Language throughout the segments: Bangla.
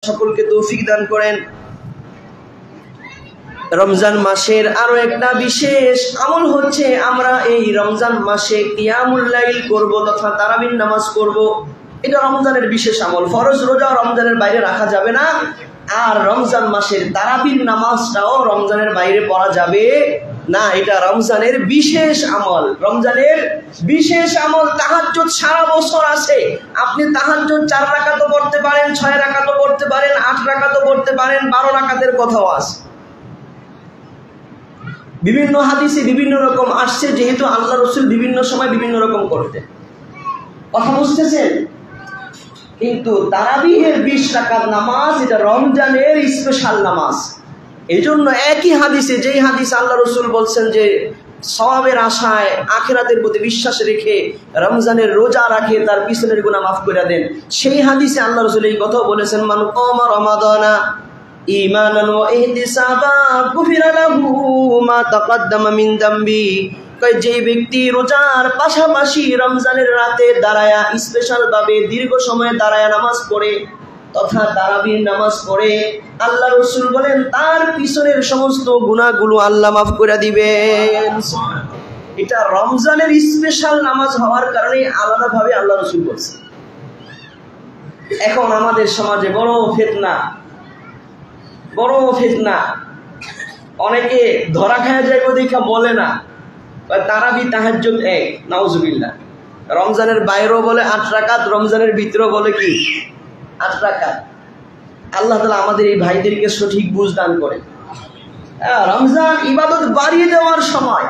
সকলকে তৌফিক দান করেন। রমজান মাসের আরো একটা বিশেষ আমল হচ্ছে আমরা এই রমজান মাসে কিয়ামুল লাইল করব তথা তারাবির নামাজ করব। এটা রমজানের বিশেষ আমল। ফরজ রোজা রমজানের বাইরে রাখা যাবে না, আর রমজান মাসের তারাবির নামাজটাও রমজানের বাইরে পড়া যাবে না। এটা রমজানের বিশেষ আমল। রমজানের বিশেষ আমল। তাহাজ্জুদ সারা বছর আছে। আপনি তাহাজ্জুদ 4 রাকাতও পড়তে পারেন, 6 রাকাতও পড়তে পারেন, 8 রাকাতও পড়তে পারেন, 12 রাকাতের কথাও আছে। বিভিন্ন হাদিসে বিভিন্ন রকম আসছে, যেহেতু আল্লাহ রাসূল বিভিন্ন সময় বিভিন্ন রকম করতেন। কথা বুঝতেছেন? কিন্তু তারাবিহের 20 রাকাত নামাজ এটা রমজানের স্পেশাল নামাজ। এই জন্য একই হাদিসে, যেই হাদিস আল্লাহ রাসূল বলছেন যে সওয়াবের আশায় আখিরাতের প্রতি বিশ্বাস রেখে রমজানের রোজা রাখে তার পিছনের গুনাহ মাফ করে দেন, সেই হাদিসে আল্লাহ রাসূল এই কথা বলেছেন, মান কামা রমাদানা ঈমানান ওয়া ইহতিসাবান গুফিরা লাহু মা তাকাদ্দামা মিন যামবি। যে ব্যক্তি রোজার পাশাপাশি রমজানের রাতে দাঁড়ায়া স্পেশাল ভাবে দীর্ঘ সময় দাঁড়ায়া নামাজ পড়ে তথা তারাবির নামাজ পড়ে, আল্লাহ রাসূল বলেন তার পিছনের সমস্ত গুনাহগুলো আল্লাহ মাফ করে দিবেন। এটা রমজানের স্পেশাল নামাজ হওয়ার কারণে আলাদাভাবে আল্লাহ রাসূল বলছেন। এখন আমাদের সমাজে বড় ফিতনা, অনেকে ধরা খায়া যাইব দেখা বলে না, তারাবি তাহাজ্জুদ এক, নাউজুবিল্লাহ। রমজানের বাইরেও বলে 8 রাকাত, রমজানের ভিতরেও বলে কি 8 রাকাত। আল্লাহ তাআলা আমাদের এই ভাইদেরকে সঠিক বুঝ দান করে। রমজান ইবাদত বাড়িয়ে দেওয়ার সময়,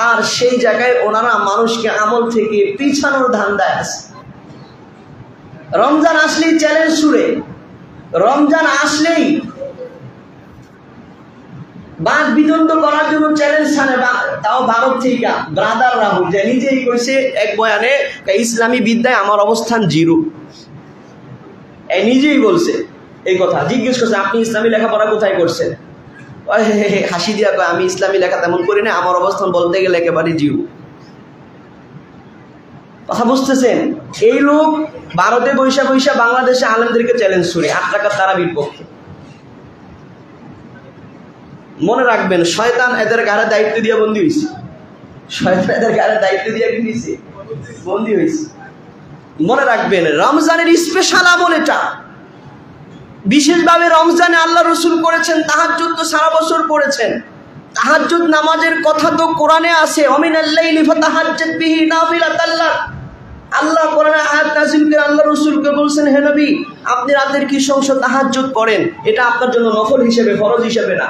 আর সেই জায়গায় ওনারা মানুষকে আমল থেকে পিছানোর ধান্দায় আছে। রমজান আসলেই চ্যালেঞ্জ ছুড়ে, রমজান আসলেই বাদ বিতন্ড করার জন্য চ্যালেঞ্জ ছাড়ে, তাও ভারত থেকে ব্রাদার রাহুল, যে নিজেই কইছে এক বয়ানে ইসলামী বিদ্যায় আমার অবস্থান 0। এই নিজেই বলছে এই কথা। জিজ্ঞেস করছে আপনি ইসলামী লেখাপড়া কোথায় করছেন? হাসি দিয়া কয় আমি ইসলামী লেখা তেমন করি না, আমার অবস্থান বলতে গেলে একেবারে 0। কথা বুঝতেছেন? এই লোক ভারতে বৈশা বাংলাদেশে আলেমদেরকে চ্যালেঞ্জ ছুড়ে 8 রাকাত তারাবির পক্ষে। মনে রাখবেন, শয়তান এদের গাড়ে দায়িত্ব দিয়ে বন্দী হয়েছে। বন্দী হয়েছে। মনে রাখবেন, রমজানের স্পেশাল আমল এটা। বিশেষভাবে রমজানে আল্লাহ রাসূল করেছেন তাহাজ্জুদ, তো সারা বছর পড়েছেন। তাহাজ্জুদ নামাজের কথা তো কোরআনে আছে, ওমিনাল লাইলি ফাতাহাজ্জাদ বিহি নাফিলাতাল লাক। আল্লাহ কোরআনে আয়াত নাযিল করে আল্লাহ রাসূলকে বলছেন, হে নবী আপনি রাতের কিছু অংশ তাহাজ্জুদ পড়েন, এটা আপনার জন্য নফল হিসেবে, ফরজ হিসেবে না।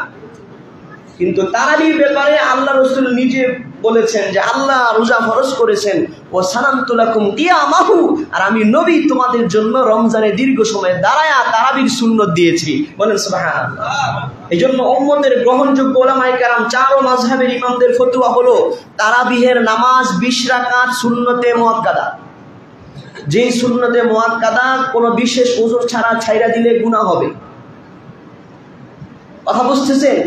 কিন্তু তারাবির ব্যাপারে আল্লাহ রাসূল নিজে বলেছেন যে আল্লাহ রোজা ফরজ করেছেন, ও সানানতু লাকুম কিয়ামাহু, আর আমি নবী তোমাদের জন্য রমজানে দীর্ঘ সময় দাঁড়ায়া তারাবির সুন্নত দিয়েছি। বলেন সুবহানাল্লাহ। এইজন্য উম্মতের গ্রহণযোগ্য উলামায়ে কেরাম 4 মাযহাবের ইমামদের ফতোয়া হলো তারাবিহের নামাজ 20 রাকাত সুন্নতে মুআক্কাদা। যেই সুন্নতে মুআক্কাদা কোনো বিশেষ ওযর ছাড়া ছাইরা দিলে গুনাহ হবে। কথা বুঝতেছেন?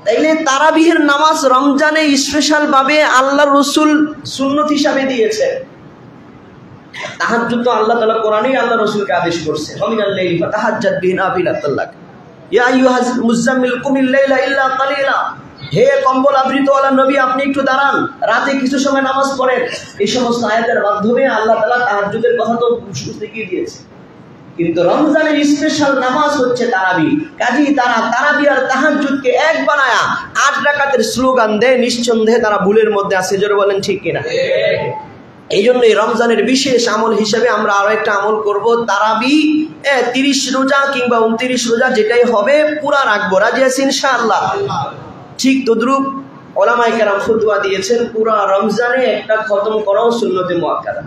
তাইলে তারাবিহের নামাজ রমজানে স্পেশাল ভাবে আল্লাহ রাসূল সুন্নত হিসাবে দিয়েছে। তাহাজ্জুদ তো আল্লাহ তাআলা কোরআনেই আল্লাহ রাসূলকে আদেশ করছে, ওমিনাল লাইলি ফাতাহাজ্জাদ বিহি নাফিলাতাল লাক, ইয়া আইয়ুহাল মুযাম্মিল কুমিল লাইলা ইল্লা কালিলা। হে কম্বল আবৃতওয়ালা নবী আপনি একটু দাঁড়ান, রাতে কিছু সময় নামাজ পড়েন। এই সমস্ত আয়াতের মাধ্যমে আল্লাহ তাআলা তাহাজ্জুদের কথা তো শিখিয়ে দিয়েছে। কিন্তু রমজানের স্পেশাল নামাজ হচ্ছে তারাবি। কাজী তারা তারাবি আর তাহাজ্জুদকে এক বানায়া 8 রাকাতের স্লোগান দেয়, নিঃসন্দেহে তারা ভুলের মধ্যে আছে। জোরে বলেন ঠিক কিনা? এই জন্যই রমজানের বিশেষ আমল হিসেবে আমরা আরো একটা আমল করব, তারাবি 30 রোজা কিংবা 29 রোজা যেটাই হবে পুরা রাখবো। রাজি আছি ইনশাআল্লাহ? ঠিক তদ্রুপ উলামায়ে কেরাম ফতোয়া দিয়েছেন পুরা রমজানে একটা খতম করাও সুন্নতে মুআক্কাদা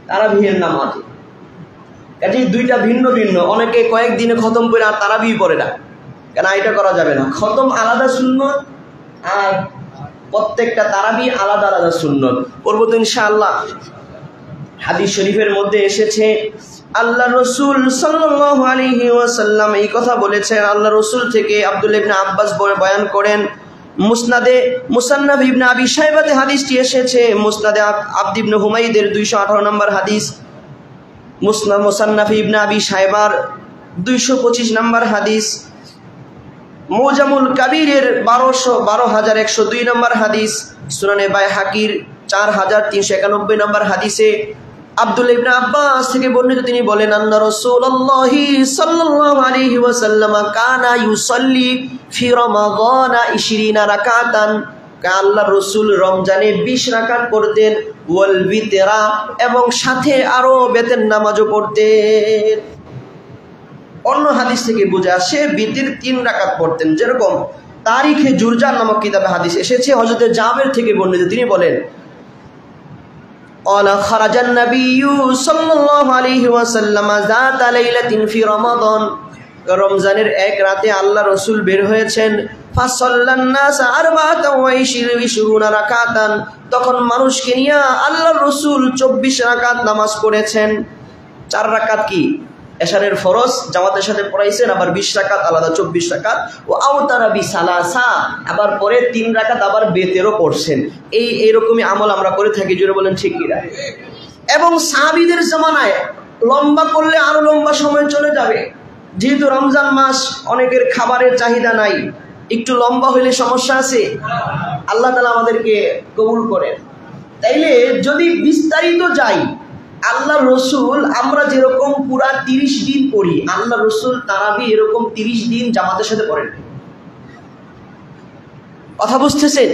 তারাবিহের নামাজে। কাজে দুইটা ভিন্ন ভিন্ন। অনেকে কয়েকদিনে খতম করে আর তারাবি পড়ে না, কেন এটা করা যাবে না। খতম আলাদা সুন্নত, আর প্রত্যেকটা তারাবি আলাদা আলাদা সুন্নত। পড়ব তো ইনশাআল্লাহ। হাদিস শরীফের মধ্যে এসেছে আল্লাহ রাসূল সাল্লাল্লাহু আলাইহি ওয়াসাল্লাম এই কথা বলেছেন। আল্লাহ রাসূল থেকে আব্দুল্লাহ ইবনে আব্বাস বয়ান করেন, মুসান্নাফ ইবনে আবি শাইবাতে হাদিসটি এসেছে, মুসনাদে আবদ ইবনে হুমাইদের 218 নম্বর হাদিস, মুসান্নাফ ইবনে আবি শাইবার 225 নম্বর হাদিস, মুজামুল কাবিরের 12,102 নম্বর হাদিস, সুনানে বাইহাকির 4,391 নম্বর হাদিসে আব্দুল্লাহ ইবনে আব্বাস থেকে বর্ণিত, তিনি বলেন আন্না রাসূলুল্লাহ সাল্লাল্লাহু আলাইহি ওয়াসাল্লাম কানা ইউসাল্লি ফি রমাদান 20 রাকাতান, আল্লাহর রাসূল রমজানে 20 রাকাত পড়তেন, ওয়াল বিতরা, এবং সাথে আরো বেতের নামাজও পড়তেন। অন্য হাদিস থেকে বোঝা আসে বিতির 3 রাকাত পড়তেন, যেরকম তারিখে জুরজান নামক কিতাবে হাদিস এসেছে হযরত জাবের থেকে বর্ণিত, তিনি বলেন قال خرج النبي صلى الله عليه وسلم ذات ليلة في رمضان, রমজানের এক রাতে আল্লাহ রাসূল বের হয়েছেন, ফাসাল্লান নাস 24 রাকাতান, তখন মানুষকে নিয়ে আল্লাহর রাসূল 24 রাকাত নামাজ পড়েছেন। 4 রাকাত কি এশারের ফরজ জামাতের সাথে পড়াইছেন, আবার 20 রাকাত আলাদা 24 রাকাত, ও আওতারা বিসালাসা, আবার পরে 3 রাকাত আবার বেতেরও পড়ছেন। এইরকমই আমল আমরা করে থাকি, জোরে বলেন ঠিক কি না? এবং সাহাবীদের জামানায় লম্বা করলে আরো লম্বা সময় চলে যাবে, যেহেতু রমজান মাস অনেকের খাবারের চাহিদা নাই, একটু লম্বা হইলে সমস্যা আছে। আল্লাহ তাআলা আমাদেরকে কবুল করেন। তাইলে যদি বিস্তারিত যাই, আল্লাহ রসুল আমরা যেরকম পুরা 30 দিন পড়ি, আল্লাহ রসুল তারাবি এরকম 30 দিন জামাতের সাথে পড়েন। কথা বুঝতেছেন?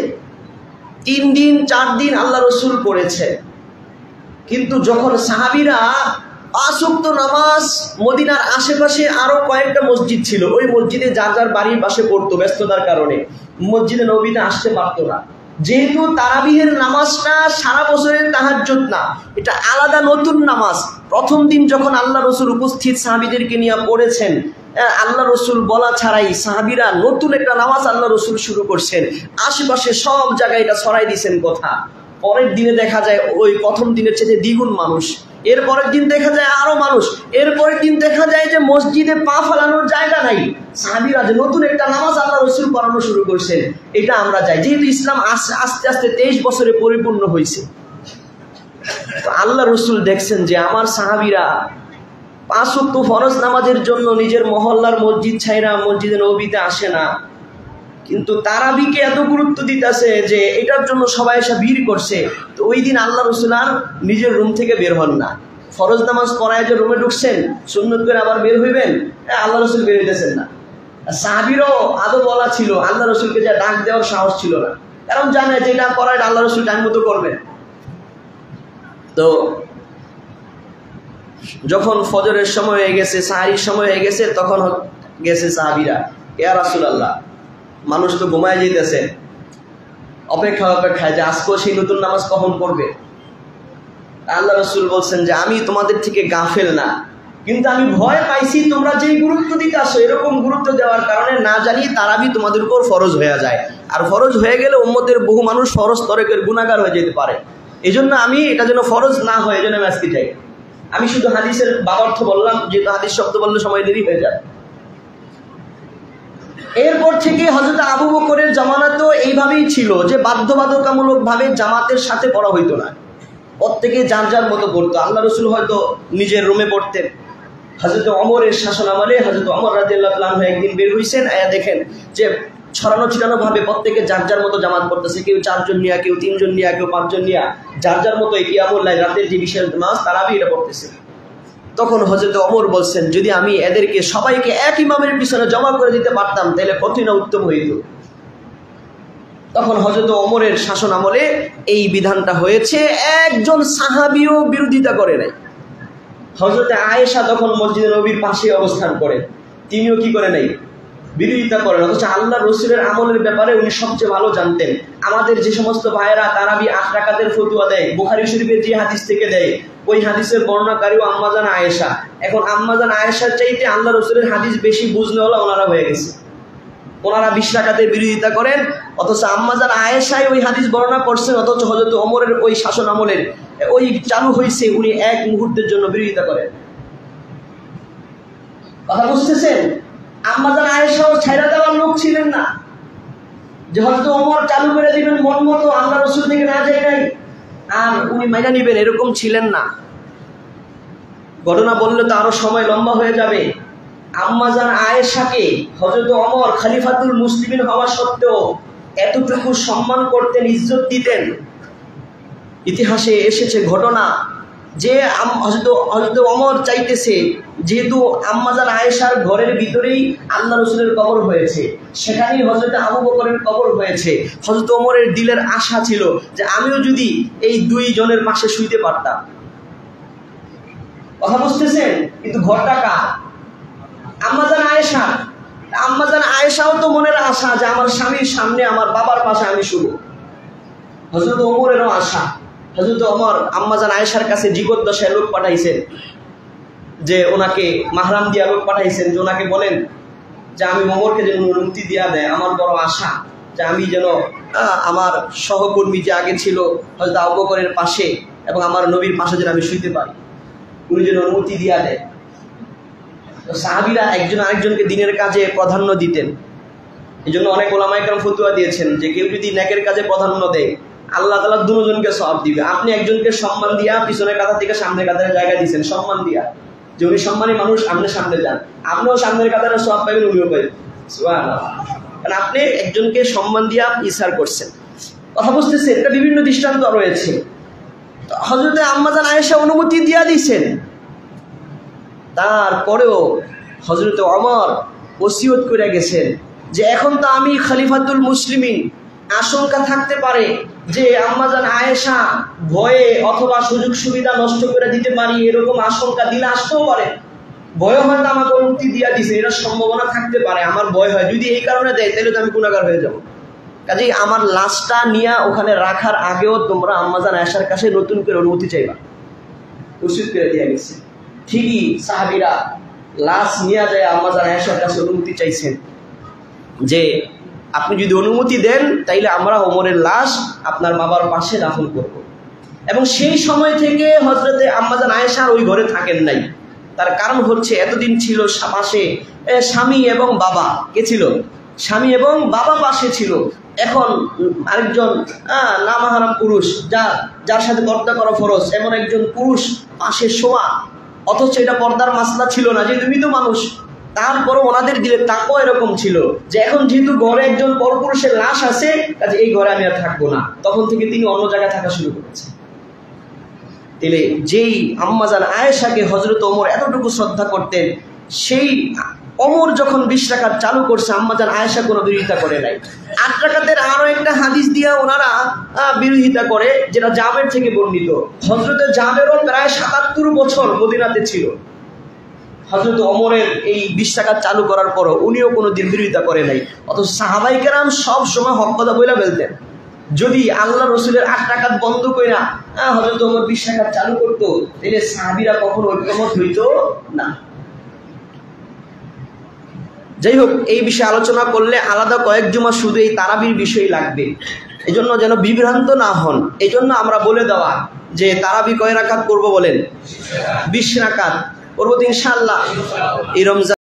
3 দিন 4 দিন আল্লাহ রসুল পড়েছে, কিন্তু যখন সাহাবীরা 5 ওয়াক্ত নামাজ, মদিনার আশেপাশে আরো কয়েকটা মসজিদ ছিল, ওই মসজিদে যার যার বাড়ির পাশে পড়তো, ব্যস্ততার কারণে মসজিদে নববীতে আসতে পারতো না। যেহেতু তারাবিহের নামাজটা সারা বছরের তাহাজ্জুদ না, এটা আলাদা নতুন নামাজ। প্রথম দিন যখন আল্লাহ রসুল উপস্থিত সাহাবীদেরকে নিয়ে পড়েছেন, আল্লাহ রসুল বলা ছাড়াই সাহাবীরা নতুন একটা নামাজ আল্লাহ রসুল শুরু করছেন, আশেপাশে সব জায়গায় এটা ছড়াই দিয়েছেন কথা। পরের দিনে দেখা যায় ওই প্রথম দিনের চেয়ে দ্বিগুণ মানুষ, এর পরের দিন দেখা যায় আরো মানুষ, এর পরের দিন দেখা যায় যে মসজিদে পা ফেলানোর জায়গা নাই। সাহাবীরা যে নতুন একটা নামাজ আল্লাহ রসুল পড়ানো শুরু করছেন, এটা আমরা যাই, যেহেতু ইসলাম আস্তে আস্তে 23 বছরে পরিপূর্ণ হয়েছে। তো আল্লাহ রসুল দেখছেন যে আমার সাহাবীরা 5 ওয়াক্ত ফরজ নামাজের জন্য নিজের মহল্লার মসজিদ ছাইরা মসজিদে নববীতে আসে না, কিন্তু তারাবিকে এত গুরুত্ব দিতেছে যে এটার জন্য সবাই এসে ভিড় করছে। তো ওই দিন আল্লাহ রসুল আর নিজের রুম থেকে বের হন না। ফরজ নামাজ পড়ায় যে রুমে ঢুকছেন, সুন্নত করে আবার বের হইবেন, আল্লাহ রসুল বের হইতেছেন না। সাহাবীরও আদব বলা ছিল, আল্লাহ রসুলকে যা ডাক দেওয়ার সাহস ছিল না, কারণ জানে যে এটা করায় আল্লাহ রসুল টাইম মতো করবেন। তো যখন ফজরের সময় হয়ে গেছে, সাহারির সময় হয়ে গেছে, তখন গেছে সাহাবীরা, ইয়া রাসূলুল্লাহ, মানুষ তো ঘুমায় যেতেছে, অপেক্ষায় যে আজকেও সেই নতুন নামাজ কখন পড়বে। আল্লাহ রসুল বলছেন যে আমি তোমাদের থেকে গাফেল না, কিন্তু আমি ভয় পাইছি তোমরা যেই গুরুত্ব দিতে আসো, এরকম গুরুত্ব দেওয়ার কারণে না জানি তারাবি তোমাদের উপর ফরজ হয়ে যায়, আর ফরজ হয়ে গেলে উম্মতের বহু মানুষ ফরজ তরেকের গুনাহগার হয়ে যেতে পারে। এই জন্য আমি এটা যেন ফরজ না হয়, এজন্য আমি আজকে চাই। আমি শুধু হাদিসের বাবার্থ বললাম, যেহেতু হাদিস শব্দ বললে সময় দেরি হয়ে যায়। এরপর থেকে হযরত আবু বকরের জামানাতেও এইভাবেই ছিল যে বাধ্যবাধকতামূলকভাবে জামাতের সাথে পড়া হইতো না, প্রত্যেকে যার যার মতো পড়তো। আল্লাহ রসুল হয়তো নিজের রুমে পড়তেন। হযরত ওমরের শাসন আমলে হযরত ওমর রাদিয়াল্লাহু তাআলা আনহু একদিন বের হইছেন, দেখেন যে ছড়ানো ছিটানো ভাবে প্রত্যেকে যার যার মতো জামাত পড়তেছে, কেউ 4 জন নিয়া, কেউ 3 জন নিয়া, কেউ 5 জন নিয়া, যার যার মতো কিয়ামুল লাইল, রাতের যে বিশেষ নামাজ তারাবি এটা পড়তেছে। তখন হযরত ওমর বলছেন, যদি আমি এদেরকে সবাইকে এক ইমামের পিছনে জমা করে দিতে পারতাম তাহলে কতই না উত্তম হইত। তখন হযরত ওমরের শাসন আমলে এই বিধানটা হয়েছে, একজন সাহাবীও বিরোধিতা করে নাই। হযরত আয়েশা তখন মসজিদে নবীর পাশে অবস্থান করেন, তিনিও কি করে নাই, বিরোধিতা করেন। অথচ আল্লাহ রসুলের আমলের ব্যাপারে উনি সবচেয়ে ভালো জানতেন। আমাদের যে সমস্ত ভাইয়েরা তারাবি 8 রাকাতের ফতোয়া দেয়, বুখারী শরীফের যে হাদিস থেকে দেয়, ওই হাদিসের বর্ণনাকারীও আম্মাজান আয়েশা। এখন আম্মাজান আয়েশার চাইতে আল্লাহ রসুলের হাদিস বেশি বুঝলে হলো ওনারা হয়ে গেছে। ওনারা 20 রাকাতের বিরোধিতা করেন, অথচ আম্মাজান আয়েশাই ওই হাদিস বর্ণনা করছেন, অথচ হযরত ওমরের ওই শাসন আমলের ওই চালু হয়েছে, উনি এক মুহূর্তের জন্য বিরোধিতা করেন। কথা বুঝতেছেন? আম্মাজান আয়েশাও ছাইরা দেওয়ার লোক ছিলেন না যে হযরত ওমর চালু করে দিবেন মন মতো, আল্লাহ রসুল থেকে না যায় নাই আর উনি মাইনা নিবেন, এরকম ছিলেন না। ঘটনা বললে তো আরো সময় লম্বা হয়ে যাবে। আম্মাজান আয়েশাকে হযরত ওমর খলিফাতুল মুসলিমিন হওয়া সত্ত্বেও এতটুকু সম্মান করতেন, ইজ্জত দিতেন। ইতিহাসে এসেছে ঘটনা যে হযরত ওমর চাইতেছে, যেহেতু আম্মাজান আয়েশার ঘরের ভিতরেই আল্লাহ রসুলের কবর হয়েছে, সেখানেই হযরত আবু বকরের কবর হয়েছে, হযরত ওমরের দিলের আশা ছিল যে আমিও যদি এই দুই জনের পাশে শুইতে পারতাম। কথা বুঝতেছেন? কিন্তু ঘরটা কার? আম্মাজান আয়েশা। আম্মাজান আয়েশাও তো মনের আশা যে আমার স্বামীর সামনে আমার বাবার পাশে আমি শুবো। হযরত ওমরেরও আশা। হযরত ওমর আম্মাজান আয়েশার কাছে জীবদ্দশায় লোক পাঠাইছেন, যে ওনাকে মাহরাম দিয়া লোক পাঠাইছেন, যে ওনাকে বলেন যে আমি ওমরকে যেন অনুমতি দিয়া দেয়, আমার বড় আশা যে আমি যেন আমার সহকর্মী যে আগে ছিল হযরত আবু বকরের পাশে এবং আমার নবীর পাশে যেন আমি শুইতে পারি, উনি যেন অনুমতি দিয়া দেয়। সাহাবীরা একজন আরেকজনকে দিনের কাজে প্রাধান্য দিতেন। এই জন্য অনেক ওলামায়ে কেরাম ফতোয়া দিয়েছেন যে কেউ যদি নেকের কাজে প্রাধান্য দেয়, আল্লাহ তাআলা দুজনকে সওয়াব দিবে। আপনি একজনকে সম্মান দিয়া পিছনের কাতার থেকে সামনের কাতারে জায়গা দিয়েছেন, সম্মান দিয়া, যে উনি সম্মানী মানুষ, আপনি সামনে যান, আপনিও সামনের কাতারে সওয়াব পাবেন, উনিও পাবেন। সুবহানাল্লাহ। কারণ আপনি একজনকে সম্মান দিয়া ইসার করছেন। কথা বুঝতেছে? এটা বিভিন্ন দৃষ্টান্ত রয়েছে। হযরতে আম্মাজান আয়েশা অনুমতি দিয়া দিয়েছেন, তারপরেও হযরত ওমর ওসিয়ত করে গেছেন যে এখন তো আমি খলিফাতুল মুসলিমিন, আশঙ্কা থাকতে পারে যে আম্মাজান আয়েশা ভয়ে অথবা সুযোগ সুবিধা নষ্ট করে দিতে পারি, এরকম আশঙ্কা দিলে আসতেও পারে, ভয় হয়তো আমাকে অনুমতি দিয়া দিছে, এটা সম্ভাবনা থাকতে পারে, আমার ভয় হয় যদি এই কারণে দেয় তাহলে তো আমি গুনাহগার হয়ে যাব। কাজেই আমার লাশটা নিয়ে ওখানে রাখার আগেও তোমরা আম্মাজান আয়েশার কাছে নতুন করে অনুমতি চাইবা, ওসিয়ত করে দিয়া গেছে। ঠিকই সাহাবীরা লাশ নিয়ে যায় আম্মাজান আয়েশার কাছে অনুমতি চাইছেন যে আপনি যদি অনুমতি দেন তাইলে আমরা ওমরের লাশ আপনার বাবার পাশে দাফন করব। এবং সেই সময় থেকে হযরতে আম্মাজান আয়েশা ওই ঘরে থাকেন নাই। তার কারণ হচ্ছে এতদিন ছিল পাশে স্বামী এবং বাবা। কে ছিল? স্বামী এবং বাবা পাশে ছিল। এখন আরেকজন নামাহারাম পুরুষ, যার সাথে পর্দা করা ফরজ, এমন একজন পুরুষ পাশে শোয়া, অথচ এটা পর্দার মাসলা ছিল না, যেহেতু মৃত মানুষ। তারপরও ওনাদের দিলে তাকওয়া এরকম ছিল যে এখন যেহেতু ঘরে একজন পরপুরুষের লাশ আছে, কাজে এই ঘরে আমি আর থাকবো না। তখন থেকে তিনি অন্য জায়গায় থাকা শুরু করেছেন। তাহলে যেই আম্মাজান আয়েশাকে হযরত ওমর এতটুকু শ্রদ্ধা করতেন, সেই ওমর যখন 20 রাকাত চালু করছে, আম্মাজান আয়েশা কোনো বিরোধিতা করে নাই। 8 রাকাতের আরো একটা হাদিস দিয়া ওনারা বিরোধিতা করে, যেটা জাবের থেকে বর্ণিত। হযরতে জাবেরও প্রায় 77 বছর মদিনাতে ছিল। হযরত ওমরের এই 20 রাকাত চালু করার পরও উনিও কোনো দিন বিরোধিতা করে নাই। অথচ সাহাবায়ে কেরাম সব সময় হক কথা বইলা বলতেন। যদি আল্লাহ রসুলের 8 রাকাত বন্ধ কইরা হযরত ওমর 20 রাকাত চালু করতো, তাহলে সাহাবীরা কখনো ঐক্যমত হইতো না। যাই হোক, এই বিষয়ে আলোচনা করলে আলাদা কয়েক জুমা শুধু এই তারাবির বিষয় লাগবে। এজন্য যেন বিভ্রান্ত না হন, এজন্য আমরা বলে দেওয়া যে তারাবি কয় রাকাত করব বলেন? 20 রাকাত করবো তো ইনশাআল্লাহ। এই রমজান